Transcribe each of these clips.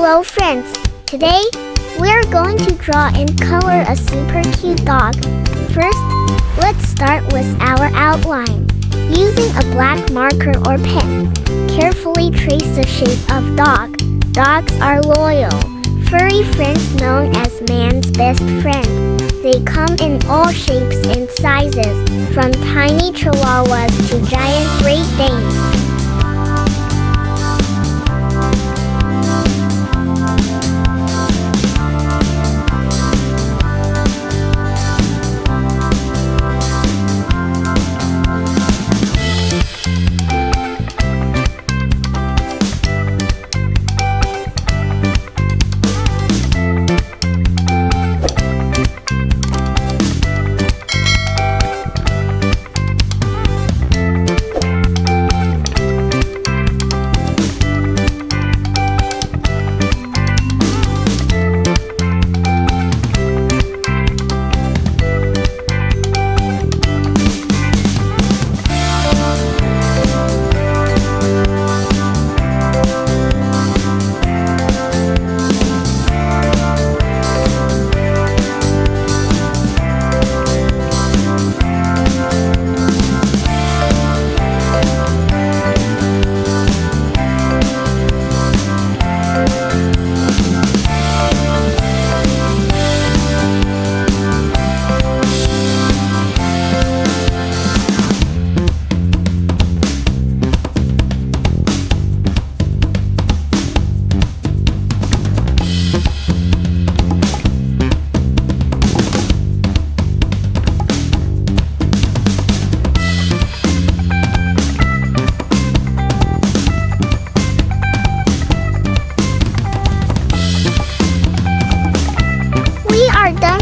Hello friends! Today, we're going to draw and color a super cute dog. First, let's start with our outline. Using a black marker or pen, carefully trace the shape of dog. Dogs are loyal, furry friends known as man's best friend. They come in all shapes and sizes, from tiny chihuahuas to giant Great Danes.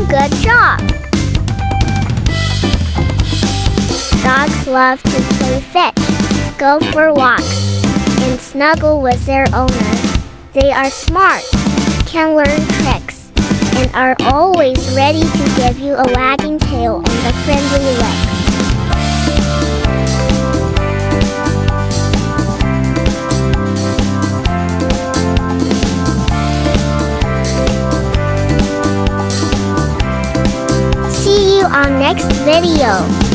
Good job! Dogs love to play fetch, go for walks, and snuggle with their owners. They are smart, can learn tricks, and are always ready to give you a wagging tail and a friendly lick. See you on next video.